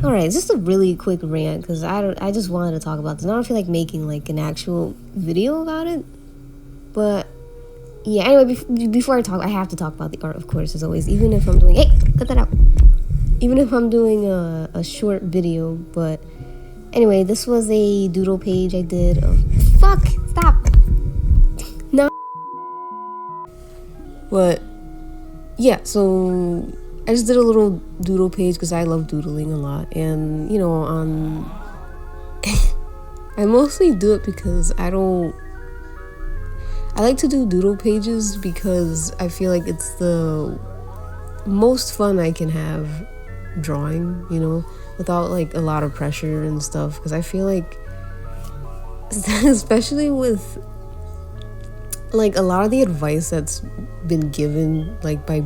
All right, just a really quick rant because I just wanted to talk about this. I don't feel like making like an actual video about it, but yeah. Anyway, before I talk, I have to talk about the art, of course, as always. Even if I'm doing, cut that out. Even if I'm doing a short video, but anyway, this was a doodle page I did. Stop. No. But yeah, so I just did a little doodle page because I love doodling a lot, and you know, I mostly do it because I like to do doodle pages because I feel like it's the most fun I can have drawing, you know, without like a lot of pressure and stuff, because I feel like especially with like a lot of the advice that's been given like by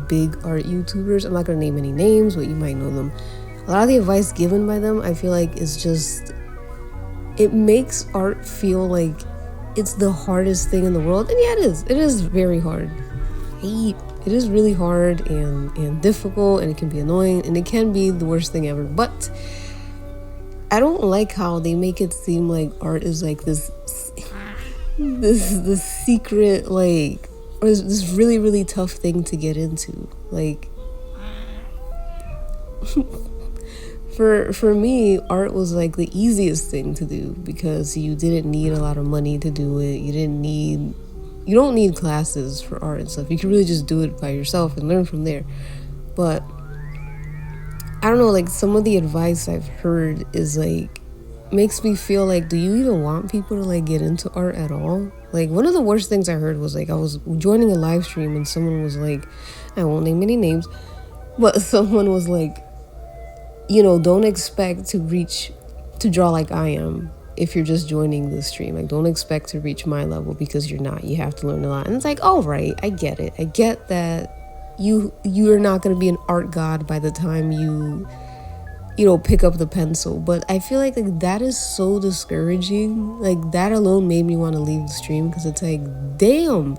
big art YouTubers, I'm not gonna name any names, but you might know them. A lot of the advice given by them, I feel like is just, it makes art feel like it's the hardest thing in the world. And yeah, it is very hard. It is really hard and difficult, and it can be annoying, and it can be the worst thing ever. But I don't like how they make it seem like art is like this secret, like, or this really, really tough thing to get into. Like, for me, art was like the easiest thing to do because you didn't need a lot of money to do it. You don't need classes for art and stuff. You can really just do it by yourself and learn from there. But I don't know, like some of the advice I've heard is like, makes me feel like, do you even want people to like get into art at all? Like one of the worst things I heard was like, I was joining a live stream and someone was like, I won't name any names, but someone was like, you know, don't expect to draw like I am if you're just joining the stream. Like, don't expect to reach my level because you're not. You have to learn a lot. And it's like, all right, I get it. I get that you're not going to be an art god by the time you know, pick up the pencil. But I feel like that is so discouraging. Like, that alone made me want to leave the stream because it's like, damn,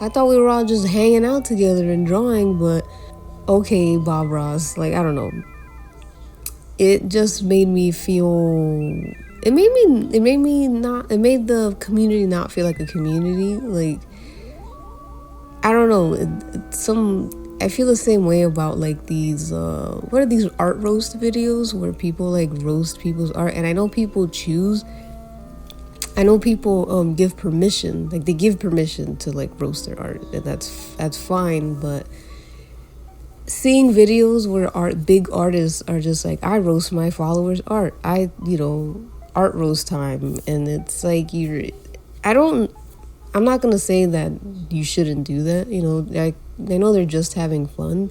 I thought we were all just hanging out together and drawing, but okay, Bob Ross. Like, I don't know. It just made me feel, it made the community not feel like a community. Like, I don't know, I feel the same way about like these what are these art roast videos where people like roast people's art. And I know people give permission, like they give permission to like roast their art, and that's fine. But seeing videos where big artists are just like, I roast my followers' art, art roast time, and it's like I'm not gonna say that you shouldn't do that, you know. I know they're just having fun,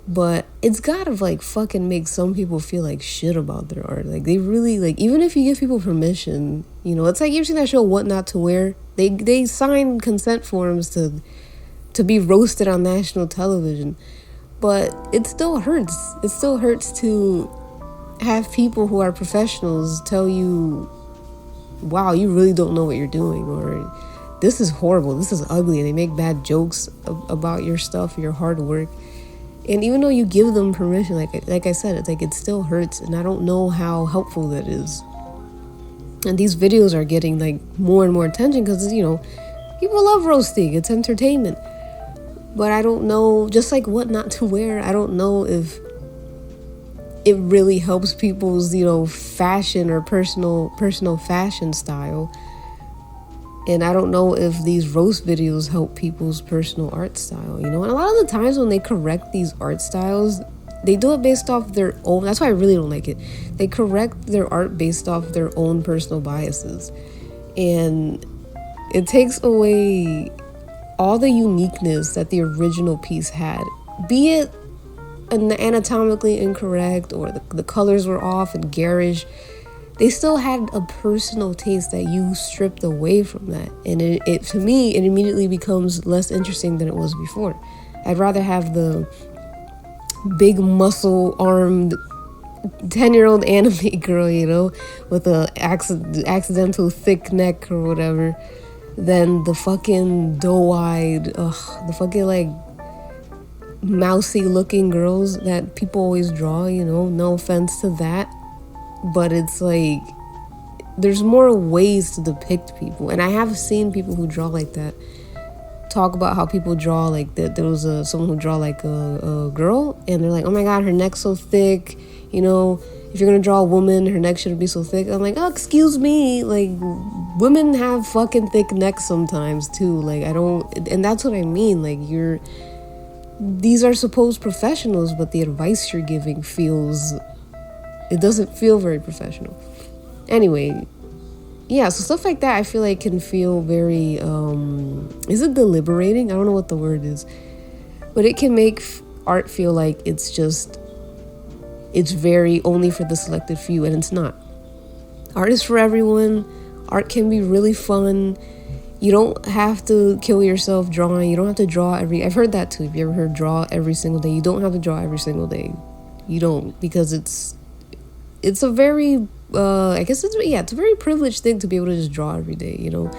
but it's gotta like fucking make some people feel like shit about their art. Like they really, like, even if you give people permission, you know, it's like, you've seen that show What Not to Wear? They sign consent forms to be roasted on national television. But it still hurts. It still hurts to have people who are professionals tell you, wow, you really don't know what you're doing, or this is horrible, this is ugly, and they make bad jokes about your stuff, your hard work. And even though you give them permission, like I said, it's like, it still hurts, and I don't know how helpful that is. And these videos are getting like more and more attention because, you know, people love roasting, it's entertainment. But I don't know, just like What Not to Wear, I don't know if it really helps people's, you know, fashion or personal fashion style. And I don't know if these roast videos help people's personal art style, you know. And a lot of the times when they correct these art styles, they do it based off their own, that's why I really don't like it. They correct their art based off their own personal biases. And it takes away all the uniqueness that the original piece had, be it anatomically incorrect or the colors were off and garish. They still had a personal taste that you stripped away from that, and it to me, it immediately becomes less interesting than it was before. I'd rather have the big muscle armed 10-year-old anime girl, you know, with a accidental thick neck or whatever, than the fucking doe-eyed, the fucking like mousy looking girls that people always draw, you know, no offense to that, but it's like there's more ways to depict people. And I have seen people who draw like that talk about how people draw like that. There was someone who draw like a girl, and they're like, oh my god, her neck's so thick, you know, if you're gonna draw a woman, her neck shouldn't be so thick. I'm like, oh, excuse me, like, women have fucking thick necks sometimes too. Like, I don't, and that's what I mean. Like, these are supposed professionals, but the advice you're giving it doesn't feel very professional. Anyway, yeah, so stuff like that I feel like can feel very, is it deliberating? I don't know what the word is, but it can make art feel like it's very only for the selected few, and it's not. Art is for everyone. Art can be really fun. You don't have to kill yourself drawing. You don't have to draw I've heard that too. Have you ever heard draw every single day? You don't have to draw every single day. You don't, because it's a very, I guess it's a very privileged thing to be able to just draw every day, you know?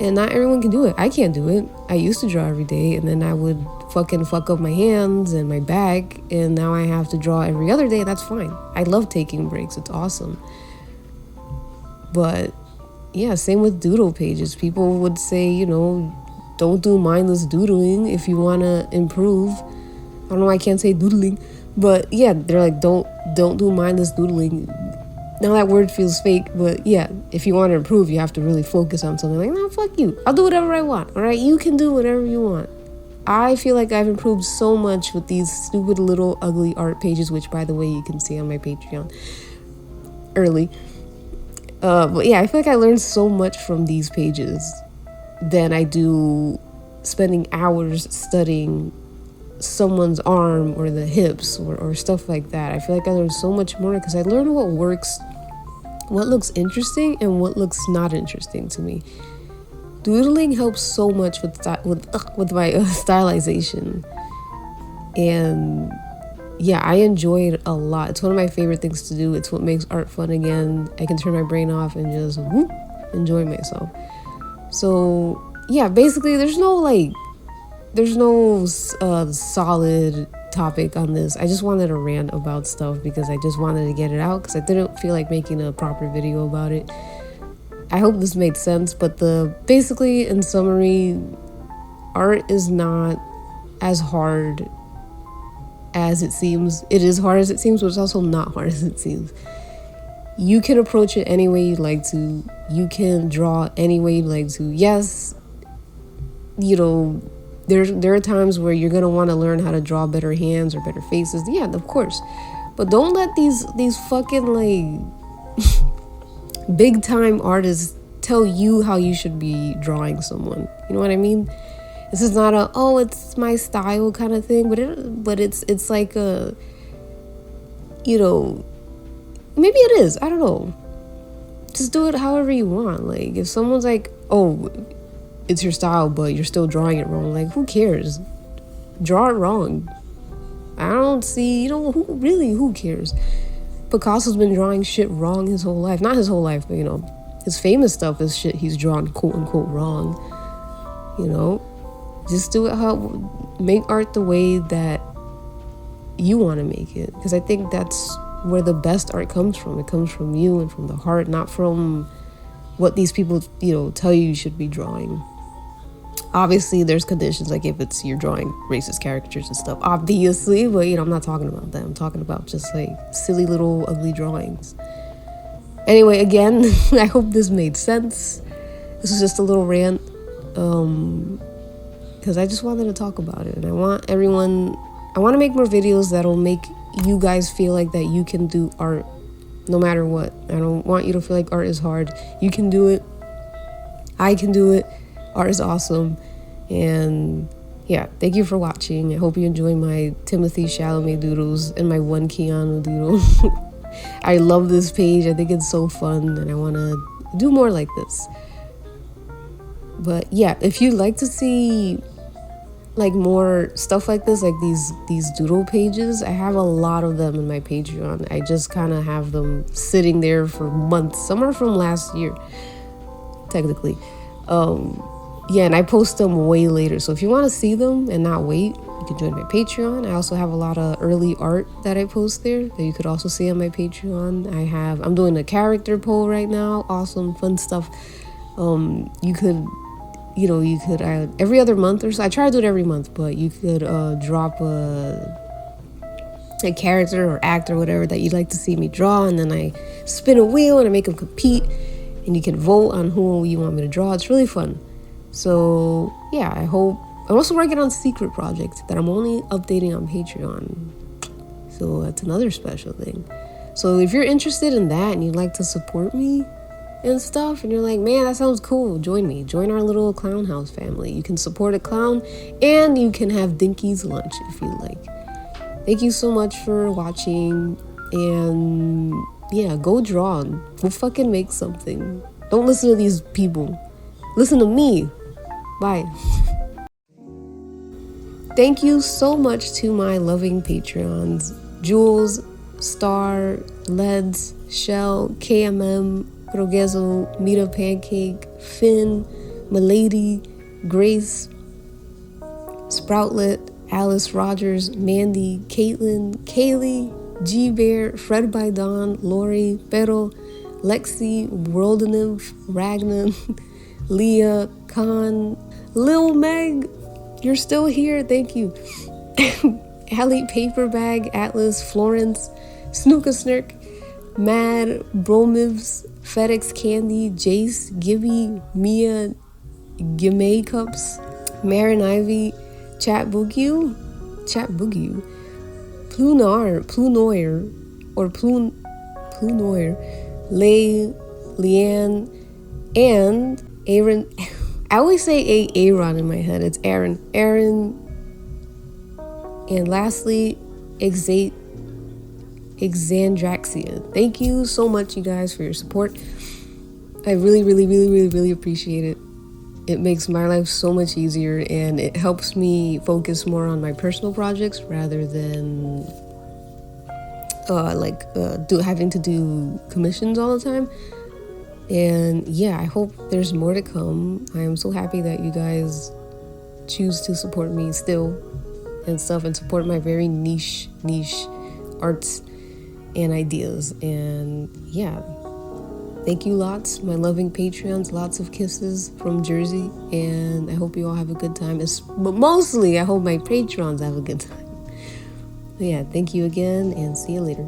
And not everyone can do it. I can't do it. I used to draw every day, and then I would fucking fuck up my hands and my back, and now I have to draw every other day. That's fine. I love taking breaks. It's awesome. But yeah, same with doodle pages. People would say, you know, don't do mindless doodling if you want to improve. I don't know why I can't say doodling, but yeah, they're like, don't do mindless doodling. Now that word feels fake, but yeah, if you want to improve, you have to really focus on something. Like, no, fuck you. I'll do whatever I want, all right? You can do whatever you want. I feel like I've improved so much with these stupid little ugly art pages, which, by the way, you can see on my Patreon early. But yeah, I feel like I learned so much from these pages than I do spending hours studying someone's arm or the hips or stuff like that. I feel like I learned so much more because I learned what works, what looks interesting and what looks not interesting to me. Doodling helps so much with my stylization, and yeah, I enjoy it a lot. It's one of my favorite things to do. It's what makes art fun again. I can turn my brain off and just enjoy myself. So yeah, basically there's no solid topic on this. I just wanted to rant about stuff because I just wanted to get it out because I didn't feel like making a proper video about it. I hope this made sense, but basically in summary, art is not as hard as it seems. It is hard as it seems, but it's also not hard as it seems. You can approach it any way you'd like to. You can draw any way you'd like to. Yes, you know, there are times where you're gonna want to learn how to draw better hands or better faces. Yeah, of course. But don't let these fucking like big time artists tell you how you should be drawing someone. You know what I mean? This is not it's my style kind of thing, but it's like a, you know, maybe it is. I don't know. Just do it however you want. Like, if someone's like, oh, it's your style, but you're still drawing it wrong, like, who cares? Draw it wrong. I don't see, you know, who cares? Picasso's been drawing shit wrong his whole life. Not his whole life, but, you know, his famous stuff is shit he's drawn quote-unquote wrong. You know? Just do it make art the way that you want to make it. Because I think that's where the best art comes from. It comes from you and from the heart, not from what these people, you know, tell you should be drawing. Obviously, there's conditions, like if you're drawing racist caricatures and stuff, obviously, but, you know, I'm not talking about that. I'm talking about just, like, silly little ugly drawings. Anyway, again, I hope this made sense. This was just a little rant, because I just wanted to talk about it, and I want to make more videos that'll make you guys feel like that you can do art no matter what. I don't want you to feel like art is hard. You can do it. I can do it. Art is awesome. And yeah, thank you for watching. I hope you enjoy my Timothée Chalamet doodles and my one Keanu doodle. I love this page. I think it's so fun, and I want to do more like this. But yeah, if you'd like to see like more stuff like this, like these doodle pages, I have a lot of them in my Patreon. I just kind of have them sitting there for months. Some are from last year, technically. Yeah, and I post them way later. So if you want to see them and not wait, you can join my Patreon. I also have a lot of early art that I post there that you could also see on my Patreon. I'm doing a character poll right now. Awesome, fun stuff. You could every other month or so. I try to do it every month, but you could drop a character or act or whatever that you'd like to see me draw, and then I spin a wheel and I make them compete, and you can vote on who you want me to draw. It's really fun. So yeah, I'm also working on secret projects that I'm only updating on Patreon. So that's another special thing. So if you're interested in that and you'd like to support me and stuff, and you're like, man, that sounds cool, join me. Join our little clown house family. You can support a clown and you can have Dinky's lunch if you like. Thank you so much for watching, and yeah, go draw. Go fucking make something. Don't listen to these people. Listen to me. Bye. Thank you so much to my loving Patreons: Jules, Star, Leds, Shell, KMM, Rogezo, Mita Pancake, Finn, Milady, Grace, Sproutlet, Alice Rogers, Mandy, Caitlin, Kaylee, G-Bear, Fred by Dawn, Lori, Pero, Lexi, Worldanymph, Ragnan, Leah, Khan, Lil Meg, you're still here, thank you. Allie Paperbag, Atlas, Florence, Snooka Snirk, Mad, Bromivs, FedEx Candy, Jace, Gibby, Mia, Gimme Cups, Marin Ivy, Chat Boogie, Plunoir, Lay, Leanne, and Aaron. I always say Aaron in my head. It's Aaron, and lastly, Exandraxia. Thank you so much, you guys, for your support. I really, really, really, really, really appreciate it. It makes my life so much easier, and it helps me focus more on my personal projects rather than having to do commissions all the time. And yeah, I hope there's more to come. I am so happy that you guys choose to support me still and stuff, and support my very niche arts and ideas. And yeah, thank you lots, my loving Patreons. Lots of kisses from Jersey, and I hope you all have a good time. But mostly, I hope my Patrons have a good time. Yeah, thank you again, and see you later.